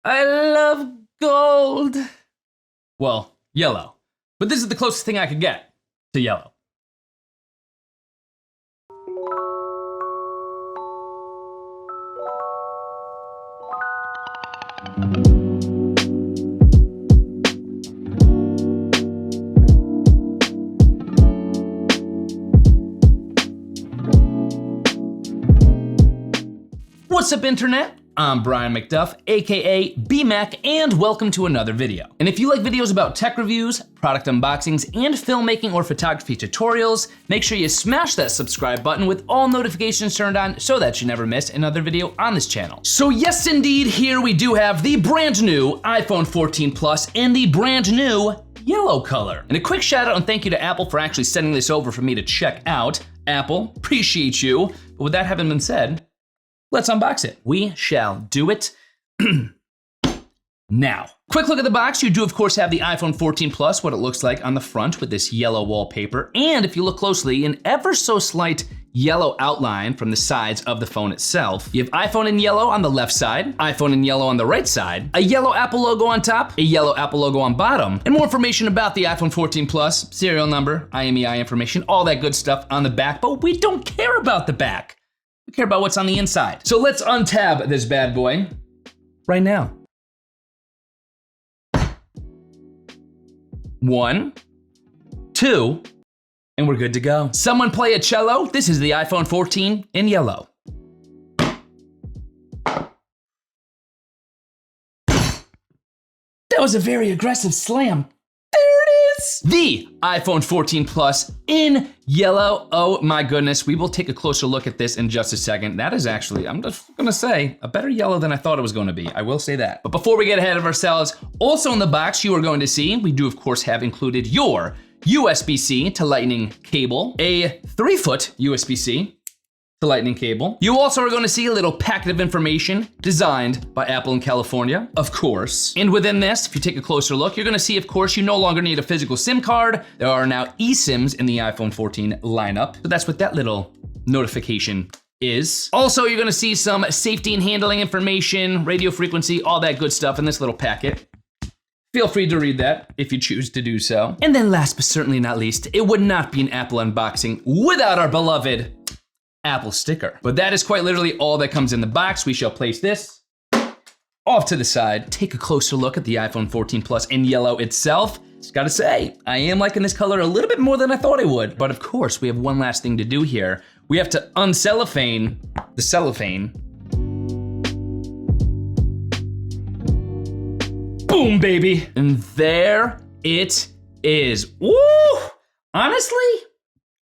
I love gold. Well, yellow. But this is the closest thing I could get to yellow. What's up, internet? I'm Brian MacDuff, aka BMAC, and welcome to another video. And if you like videos about tech reviews, product unboxings, and filmmaking or photography tutorials, make sure you smash that subscribe button with all notifications turned on so that you never miss another video on this channel. So yes, indeed, here we do have the brand new iPhone 14 Plus in the brand new yellow color. And a quick shout out and thank you to Apple for actually sending this over for me to check out. Apple, appreciate you. But with that having been said, let's unbox it. We shall do it now. Quick look at the box. You do, of course, have the iPhone 14 Plus, what it looks like on the front with this yellow wallpaper. And if you look closely, an ever so slight yellow outline from the sides of the phone itself. You have iPhone in yellow on the left side, iPhone in yellow on the right side, a yellow Apple logo on top, a yellow Apple logo on bottom, and more information about the iPhone 14 Plus, serial number, IMEI information, all that good stuff on the back. But we don't care about the back. We care about what's on the inside. So let's untab this bad boy right now. 1, 2, and we're good to go. Someone play a cello. This is the iPhone 14 in yellow. That was a very aggressive slam. There it is. The iPhone 14 Plus in yellow. Oh my goodness. We will take a closer look at this in just a second. That is actually, I'm just gonna say, a better yellow than I thought it was gonna be. I will say that. But before we get ahead of ourselves, also in the box you are going to see, we do of course have included your USB-C to Lightning cable, a 3-foot USB-C to Lightning cable. You also are going to see a little packet of information designed by Apple in California, of course. And within this, if you take a closer look, you're going to see, of course, you no longer need a physical SIM card. There are now eSIMs in the iPhone 14 lineup. So that's what that little notification is. Also, you're going to see some safety and handling information, radio frequency, all that good stuff in this little packet. Feel free to read that if you choose to do so. And then last but certainly not least, it would not be an Apple unboxing without our beloved Apple sticker. But that is quite literally all that comes in the box. We shall place this off to the side. Take a closer look at the iPhone 14 Plus in yellow itself. Just gotta say, I am liking this color a little bit more than I thought I would. But of course, we have one last thing to do here. We have to uncellophane the cellophane. Boom, baby. And there it is. Woo! Honestly,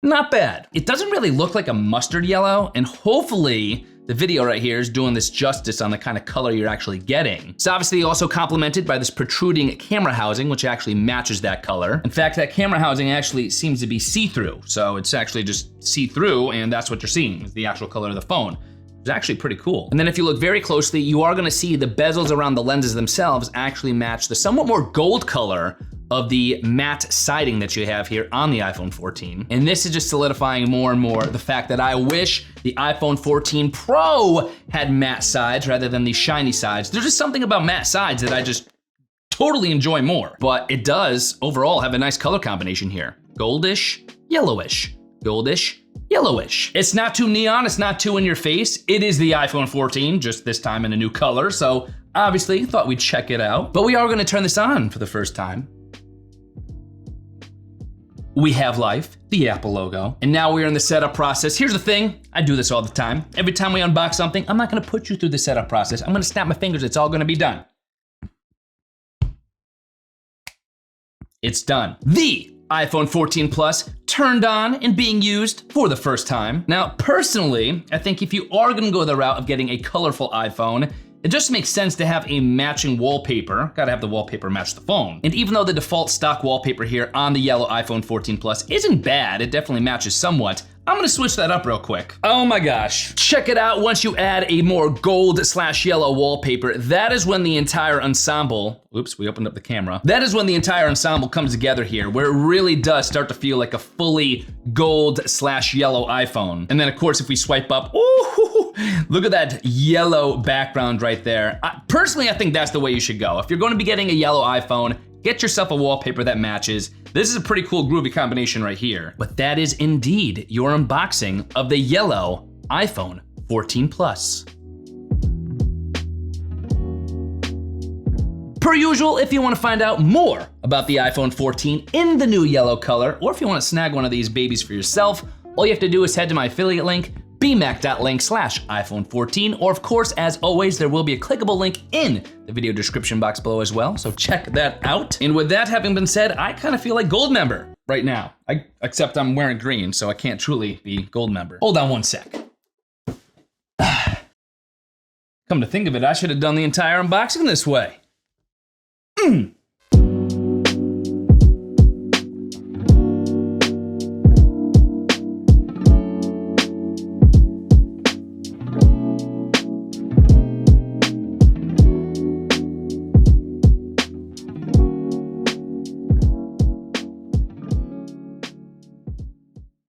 not bad. It doesn't really look like a mustard yellow, and hopefully the video right here is doing this justice on the kind of color you're actually getting. It's obviously also complemented by this protruding camera housing, which actually matches that color. In fact, that camera housing actually seems to be see-through. So it's actually just see-through, and that's what you're seeing, is the actual color of the phone. It's actually pretty cool. And then if you look very closely, you are gonna see the bezels around the lenses themselves actually match the somewhat more gold color of the matte siding that you have here on the iPhone 14. And this is just solidifying more and more the fact that I wish the iPhone 14 Pro had matte sides rather than these shiny sides. There's just something about matte sides that I just totally enjoy more. But it does overall have a nice color combination here. Goldish, yellowish, goldish, yellowish. It's not too neon, it's not too in your face. It is the iPhone 14, just this time in a new color. So obviously thought we'd check it out. But we are gonna turn this on for the first time. We have life, the Apple logo, and now we're in the setup process. Here's the thing, I do this all the time. Every time we unbox something, I'm not gonna put you through the setup process. I'm gonna snap my fingers, it's all gonna be done. It's done. The iPhone 14 Plus turned on and being used for the first time. Now, personally, I think if you are gonna go the route of getting a colorful iPhone, it just makes sense to have a matching wallpaper. Gotta have the wallpaper match the phone. And even though the default stock wallpaper here on the yellow iPhone 14 Plus isn't bad, it definitely matches somewhat, I'm gonna switch that up real quick. Oh my gosh. Check it out, once you add a more gold/yellow wallpaper, that is when the entire ensemble, oops, we opened up the camera. That is when the entire ensemble comes together here, where it really does start to feel like a fully gold/yellow iPhone. And then of course, if we swipe up, ooh, Look at that yellow background right there. Personally, I think that's the way you should go. If you're going to be getting a yellow iPhone, get yourself a wallpaper that matches. This is a pretty cool groovy combination right here. But that is indeed your unboxing of the yellow iPhone 14 Plus. Per usual, if you want to find out more about the iPhone 14 in the new yellow color, or if you want to snag one of these babies for yourself, all you have to do is head to my affiliate link, bmac.link/iPhone 14, or of course, as always, there will be a clickable link in the video description box below as well, so check that out. And with that having been said, I kind of feel like gold member right now. Except I'm wearing green, so I can't truly be gold member. Hold on one sec. Come to think of it, I should have done the entire unboxing this way.